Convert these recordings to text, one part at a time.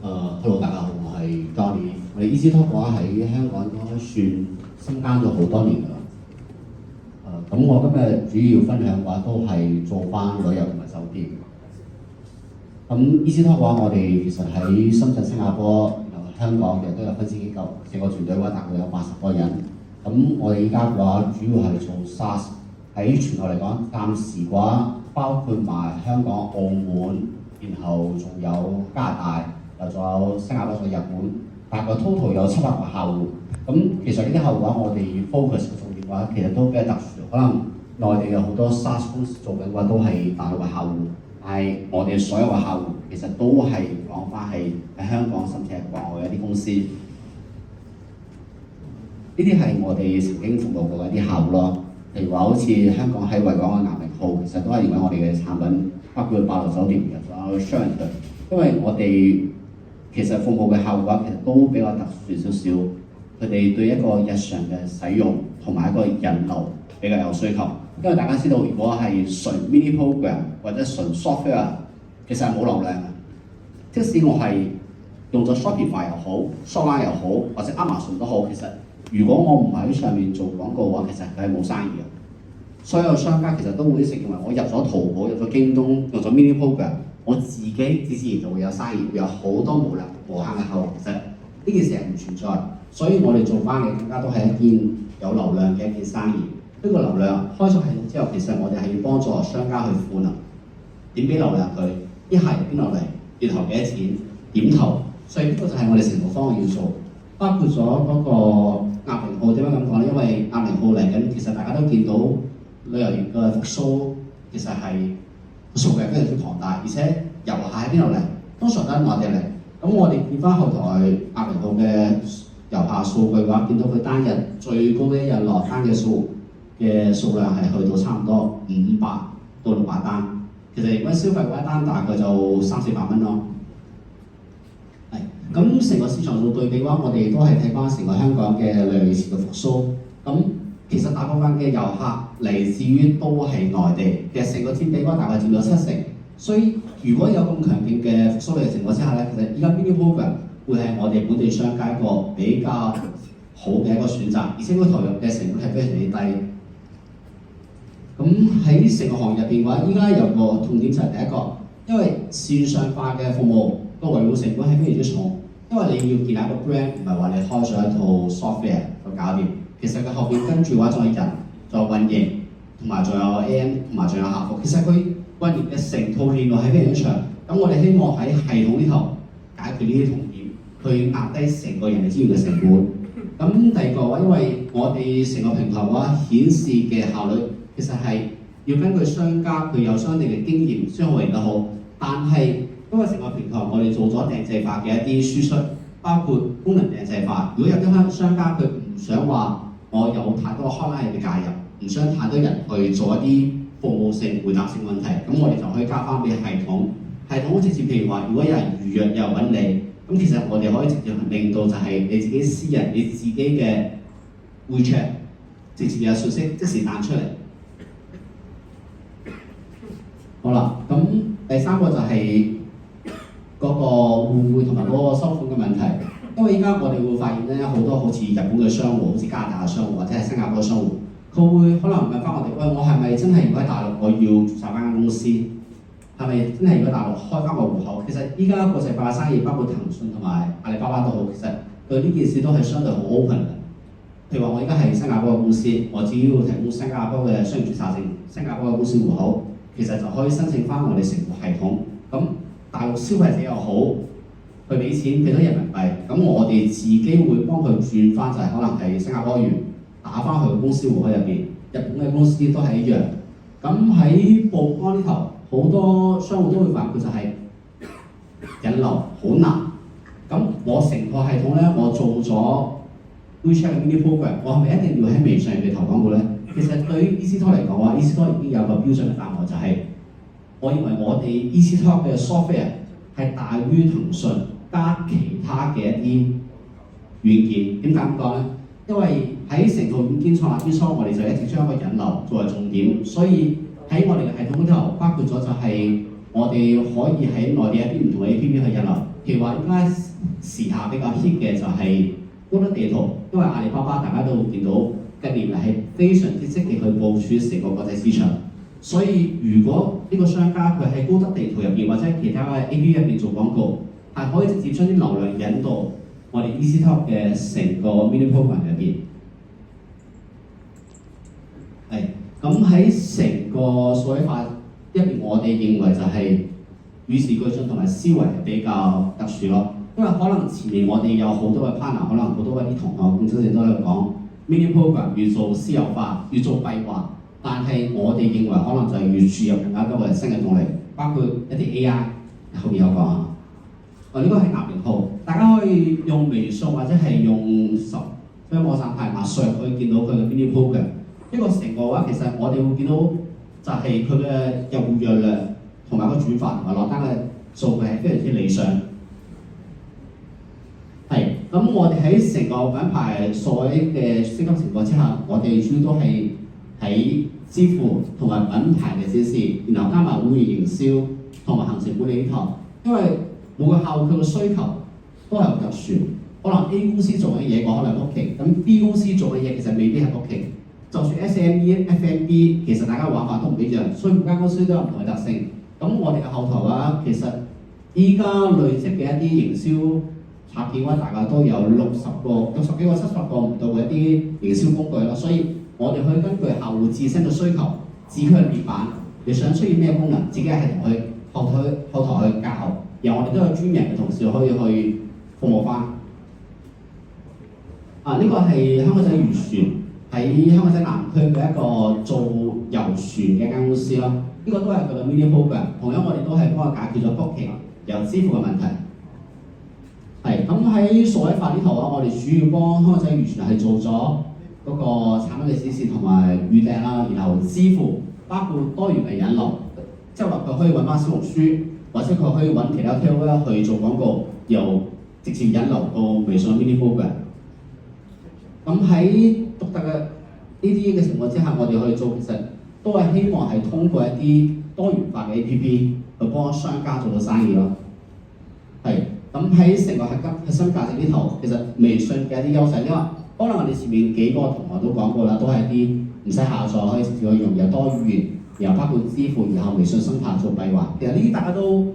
Hello，大家好，我係 Johnny。我哋 EasyTalk 嘅話喺香港應該算深耕咗好多年㗎啦。咁我今日主要分享嘅話都係做翻旅遊同埋酒店。咁 EasyTalk 嘅話，我哋其實喺深圳、新加坡、然後香港嘅都有分支機構，成個團隊嘅話大概有80個人。咁我哋依家嘅話主要係做 SaaS， 喺全球嚟講，暫時嘅話包括埋香港、澳門，然後仲有加拿大。又仲有新加坡、仲有日本，大概 total 有700個客戶。咁其實呢啲客戶嘅話，我哋 focus 嘅重點嘅話，其實都比較特殊。可能內地有好多 SaaS 公司做緊嘅話，都係大陸嘅客戶，但係我哋所有嘅客戶其實都係講翻係喺香港甚至係國外嘅一啲公司。呢啲係我哋曾經服務過嘅一啲客戶咯。譬如話好似香港喺維港嘅亞明號，其實都係用緊我哋嘅產品，包括百樂酒店嘅，仲有 Sheraton。因為我哋其實服務嘅客戶嘅話，其實都比較特殊少少，佢哋對一個日常嘅使用同埋一個人流比較有需求。因為大家知道，如果係純 mini program 或者純 software， 其實係冇流量嘅。即使我係用咗 Shopify 又好、Shopline 又好，或者 Amazon 都好，其實如果我唔喺上面做廣告嘅話，其實佢係冇生意嘅。所有商家其實都會一直認為我入咗淘寶、入咗京東、用咗 mini program。我自己自然就會有生意，會有好多無限嘅客戶。其實呢件事係唔存在，所以我哋做翻嘅更加都係一件有流量嘅一件生意。呢個流量開咗系統之後，其實我哋係要幫助商家去賦能，點俾流量佢，一係邊落嚟，要投幾多錢，點投。所以呢個就係我哋成個方案要做，包括咗嗰個亞明號點樣咁講咧？因為亞明號嚟緊，其實大家都見到旅遊業嘅復甦其實係數據非常之龐大，而且遊客喺邊度嚟？通常都係內地嚟。咁我哋見翻後台亞明號嘅遊客數據嘅話，見到佢單日最高嘅一日落單嘅數量係去到差唔多500到600單。其實如果消費嗰一單大概就300-400蚊咯。係。咁成個市場做對比嘅話，我哋都係睇翻成個香港嘅旅遊業嘅復甦。咁其實大部分嘅遊客嚟自於都係內地，其實成個佔比嗰大概佔咗70%。所以如果有咁強勁嘅復甦嘅情況之下咧，其實依家 mini program 會係我哋本地商家一個比較好嘅一個選擇，而且佢投入嘅成本係非常之低。咁喺成個行業入邊嘅話，依家有個痛點就係第一個，因為線上化嘅服務個維護成本係非常之重，因為你要建立一個 brand， 唔係話你開咗一套 software 就搞掂。其實佢後邊跟住嘅話，仲有人，仲有運營，同埋仲有 AM， 同埋仲有客服。其實佢運營嘅成套鏈路係非常之長。咁我哋希望喺系統呢頭解決呢啲痛點，去壓低成個人力資源嘅成本。咁第二個話，因為我哋成個平台嘅話顯示嘅效率，其實係要根據商家佢有相應嘅經驗先可以得好。但係因為成個平台我哋做咗定制化嘅一啲輸出，包括功能定制化。如果有啲商家佢唔想話我有太多 hotline 嘅介入，唔想太多人去做一啲服務性、回答性問題，咁我哋就可以交翻俾系統。系統好直接，譬如話，如果有人預約又揾你，咁其實我哋可以直接令到就係你自己私人、你自己嘅 WeChat 直接有信息即時彈出嚟。好啦，咁第三個就係嗰個互惠同埋嗰個收款嘅問題。因為依家我哋會發現咧，好多好似日本嘅商戶，好似加拿大嘅商戶或者係新加坡嘅商戶，佢會可能問翻我哋：喂，我係咪真係如果喺大陸我要註冊翻間公司？係咪真係如果大陸開翻個戶口？其實依家國際化嘅生意，包括騰訊同埋阿里巴巴都好，其實對呢件事都係相對好 open 嘅。譬如話，我依家係新加坡嘅公司，我只要提供新加坡嘅商業註冊證、新加坡嘅公司戶口，其實就可以申請翻我哋成個系統。咁大陸消費者又好，佢俾錢俾咗人民幣，咁我哋自己會幫佢轉翻，就係可能係新加坡元打翻去公司戶口入邊。日本嘅公司都係一樣。咁喺報安呢頭，好多商戶都會反饋就係引流好難。咁我成個系統咧，我做咗 WeChat 嘅 mini program， 我係咪一定要喺微信入邊投廣告咧？其實對於 EasyTalk 嚟講話 ，EasyTalk 已經有個標準嘅答案，就係我認為我哋 EasyTalk 嘅 software 係大於騰訊加其他嘅一啲軟件。點解咁講咧？因為喺成套軟件創立之初，我哋就一直將一個引流作為重點，所以喺我哋嘅系統嗰頭，包括咗就係我哋可以喺內地一啲唔同嘅 APP 去引流，譬如話而家時下比較 hit 嘅就係高德地圖，因為阿里巴巴大家都會見到近年嚟係非常之積極去部署成個國際市場，所以如果呢個商家佢喺高德地圖入邊或者其他嘅 APP 入邊做廣告，係可以直接將啲流量引到我哋 EasyTalk 嘅成個 mini program 入邊。係，咁喺成個數位化入邊，我哋認為就係與時俱進同埋思維係比較特殊咯。因為可能前面我哋有好多嘅 partner， 可能好多嗰啲同學咁之前都喺度講 mini program 要做私有化，要做閉環，但係我哋認為可能就係要注入更加多嘅新嘅動力，包括一啲 AI， 後面有講啊。呢個係鴨零號，大家可以用微信或者係用將網站排碼上可以見到佢嘅 mini program。呢個成個嘅話，其實我哋會見到就係佢嘅入戶約量同埋個轉發同埋落單嘅數據係非常之理想。係，咁我哋喺成個品牌數位嘅升級情況之下，我哋主要都係喺支付同埋品牌嘅展示，然後加埋會員營銷同埋行程管理呢頭，因為每個客戶佢嘅需求都係有特殊，可能 A 公司做嘅嘢我可能係 OK， 咁 B 公司做嘅嘢其實未必係 OK。就算 SME、F&B， 其實大家玩法都唔一樣，所以每間公司都有唔同嘅特性。咁我哋嘅後台嘅話，其實依家累積嘅一啲營銷插件嘅話，大概都有60幾個、70個唔到嘅一啲營銷工具啦。所以我哋可以根據客戶自身嘅需求，自佢嘅面板，你想出現咩功能，自己係同佢後台去教，然後我哋都有專人嘅同事可以去服務翻。呢個係香港仔漁船。喺香港仔南區嘅一個做遊船嘅間公司咯，呢個都係佢嘅 mini program。同樣我哋都係幫佢解決咗 booking 由支付嘅問題。係咁喺數位化呢頭啊，我哋主要幫香港仔漁船係做咗嗰個產品嘅指示同埋預訂啦，然後支付包括多元嘅引流，即係話佢可以揾翻小紅書，或者佢可以揾其他 KOL 去做廣告，由直接引流到微信 mini program。咁喺獨特嘅呢啲嘅情況之下，我哋去做其實都係希望係通過一啲多元化嘅 APP 去幫商家做到生意咯。係，咁喺成個核心價值呢頭，其實微信嘅一啲優勢，因為可能我哋前面幾個同學都講過啦，都係一啲唔使下載可以直接去用，有多語言，然後包括支付，然後微信生態做閉環，其實呢啲大家都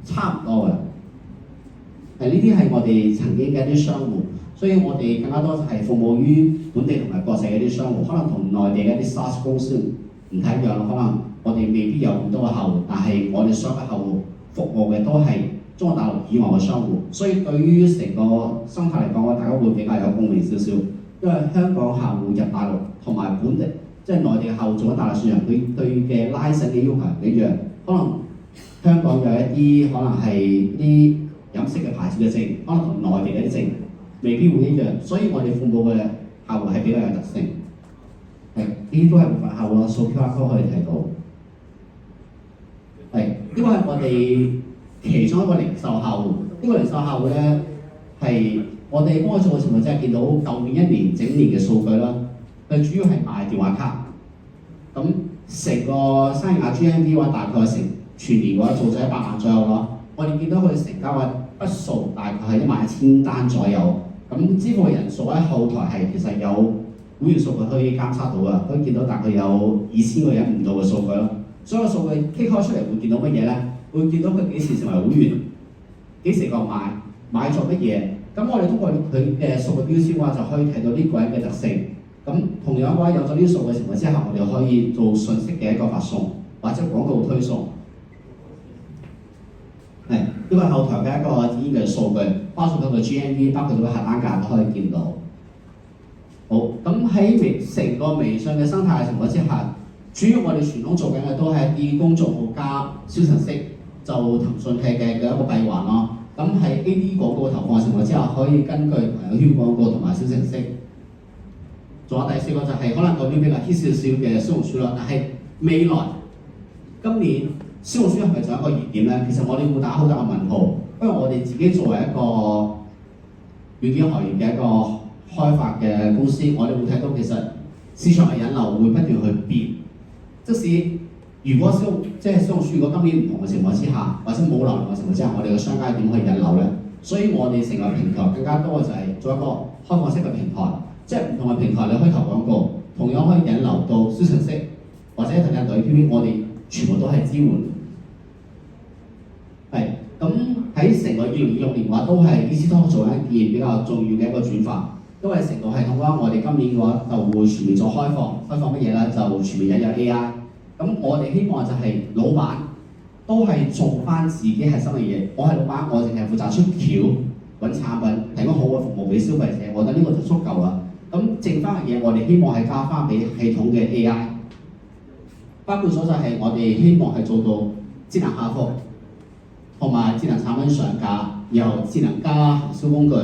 差唔多嘅。呢啲係我哋曾經嘅一啲商戶。所以我哋更加多係服務於本地同埋國際嘅一啲商戶，可能同內地嘅一啲 SaaS 公司唔太一樣咯。可能我哋未必有咁多嘅客戶，但係我哋所有嘅客戶服務嘅都係中國大陸以外嘅商戶。所以對於成個生態嚟講，大家會比較有共鳴少少。因為香港客戶入大陸同埋本地即係內地嘅客戶做咗大陸市場，佢對嘅 license 嘅要求唔一樣。可能香港有一啲可能係啲飲食嘅牌子嘅證，可能同內地嘅啲證未必會一樣，所以我哋服務嘅客戶係比較有特性。呢啲都係部分客戶咯，掃 QR code 可以睇到。呢個係我哋其中一個零售客戶。呢個零售客戶咧係我哋幫佢做嘅情況之下，見到舊年一年整年嘅數據啦。佢主要係賣電話卡。咁成個生意額 GMV 嘅話，大概成全年嘅話做咗100萬左右咯。我哋見到佢成交嘅筆數大概係11000單左右。咁支付嘅人數喺後台係其實有會員數據可以監測到嘅，可以見到大概有2000個人唔到嘅數據咯。所有數據揭開出嚟會見到乜嘢咧？會見到佢幾時成為會員，幾時購買，買咗乜嘢。咁我哋通過佢嘅數據標籤嘅話，就可以睇到呢個人嘅特性。咁同樣嘅話，有咗呢啲數據情況之下，我哋可以做信息嘅一個發送，或者廣告推送。呢個後台嘅一個展現嘅數據，包括佢嘅 GMV， 包括佢嘅客單價都可以見到。好，咁喺成個微信嘅生態情況之下，主要我哋傳統做緊嘅都係一啲公眾號加小程式，就騰訊嘅一個閉環咯。咁喺 AD 廣告投放嘅情況之下，可以根據朋友圈廣告同埋小程式。仲有第4個就係可能嗰邊比較 hit 少少嘅小紅書啦，但係未來今年小紅書係咪就一個熱點咧？其實我哋會打好多個問號，因為我哋自己作為一個軟件行業嘅一個開發嘅公司，我哋會睇到其實市場嘅引流會不斷去變。即使如果小紅書如果今年唔同嘅情況之下，或者冇流量嘅情況之下，我哋嘅商家點去引流咧？所以我哋成個平台更加多嘅就係做一個開放式嘅平台，即係唔同嘅平台你可以投廣告，同樣可以引流到消程式或者騰訊對 APP， 我哋全部都係支援。係咁喺成個2026年嘅話，都係 EasyTalk 做一件比較重要嘅一個轉化，因為成個系統嘅話，我哋今年嘅話就會全面做開放乜嘢咧？就全面引入 AI。咁我哋希望就係老闆都係做翻自己核心嘅嘢。我係老闆，我淨係負責出橋揾產品，提供好嘅服務俾消費者，我覺得呢個就足夠啦。咁剩翻嘅嘢，我哋希望係加翻俾系統嘅 AI， 包括咗就係我哋希望係做到智能客服，同埋智能產品上架，然後智能加行銷工具。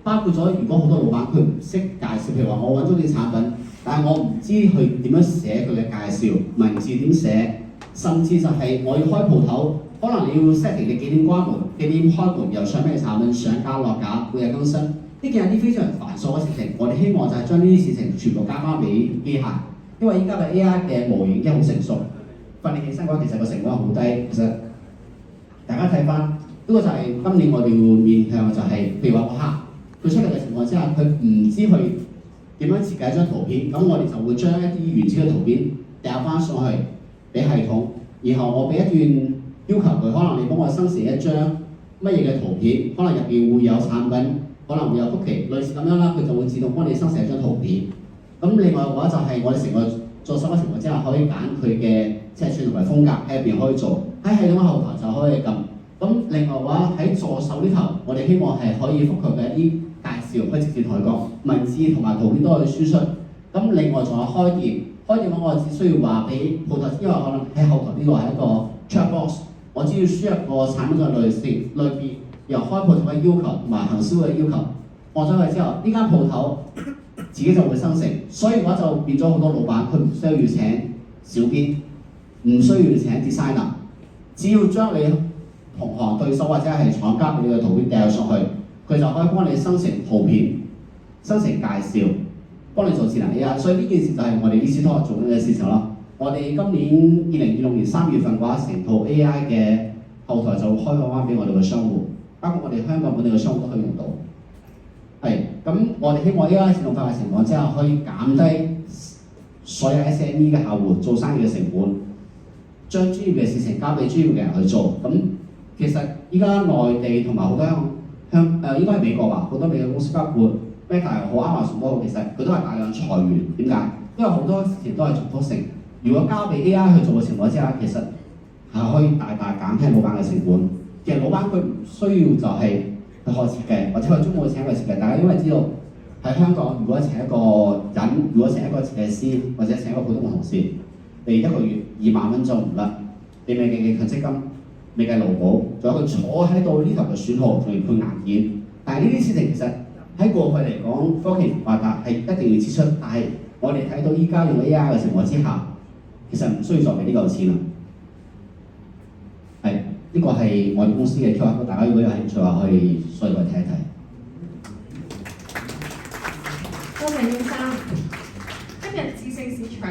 包括咗，如果好多老闆佢唔識介紹，譬如話我揾咗啲產品，但係我唔知佢點樣寫佢嘅介紹，文字點寫，甚至就係我要開鋪頭，可能你要 setting 你幾點關門、幾點開門，又上咩產品上架落架，每日更新，呢件係啲非常繁瑣嘅事情。我哋希望就係將呢啲事情全部加翻俾機械，因為依家嘅 AI 嘅模型已經好成熟，訓練起身嘅話其實個成本好低。其實大家睇翻呢個就係今年我哋會面向就係、譬如話個客。佢出嚟嘅情況之下，佢唔知佢點樣設計一張圖片，咁我哋就會將一啲原始嘅圖片掉翻上去俾系統，然後我俾一段要求佢，可能你幫我生成一張乜嘢嘅圖片，可能入邊會有產品，可能會有曲奇，類似咁樣啦，佢就會自動幫你生成一張圖片。咁另外嘅話就係我哋成個做手嘅情況之下，可以揀佢嘅尺寸同埋風格喺入邊可以做，喺系統嘅後台就可以撳。咁另外嘅話喺助手呢頭，我哋希望係可以覆蓋嘅一啲介紹，可以直接同佢講，文字同埋圖片都可以輸出。咁另外仲有開店，開店嘅話我只需要話俾鋪頭，因為可能喺後台呢個係一個 chat box， 我只要輸入個產品嘅類別，由開鋪頭嘅要求同埋行銷嘅要求，按咗佢之後，呢間鋪頭自己就會生成。所以嘅話就變咗好多老闆，佢唔需要請小編，唔需要請 designer， 只要將你同行對手或者係廠家俾你嘅圖片掉上去，佢就可以幫你生成圖片、生成介紹，幫你做智能 AI。所以呢件事就係我哋 EasyTalk 做緊嘅事情咯。我哋今年2026年3月份嘅話，成套 AI 嘅後台就會開放翻俾我哋嘅商戶，包括我哋香港本地嘅商戶都可以用到。係，咁我哋希望 AI 自動化嘅情況之下，可以減低所有 SME 嘅客戶做生意嘅成本，將專業嘅事情交俾專業嘅人去做。咁其實依家內地同埋好多應該係美國吧，好多美國公司包括 Meta 又好、Amazon 都好，其實佢都係大量裁員。點解？因為好多事情都係重複性。如果交俾 AI 去做嘅情況之下，其實係可以大大減輕老闆嘅成本。其實老闆佢唔需要就係去學設計，或者去中國請一個設計。大家因為知道喺香港，如果請一個人，如果請一個設計師或者請一個普通嘅同事，你一個月2萬蚊就唔甩，你未計嘅強積金。未計勞保，仲有佢坐喺度呢頭嘅損耗，仲要配硬件。但係呢啲事情其實喺過去嚟講，科技唔發達係一定要支出。但係我哋睇到依家用 AI 嘅情況之下，其實唔需要再俾呢嚿錢啦。係，呢個係我哋公司嘅 QR code，大家如果有興趣嘅話，可以上去睇一睇。多謝先生，今日知性市場。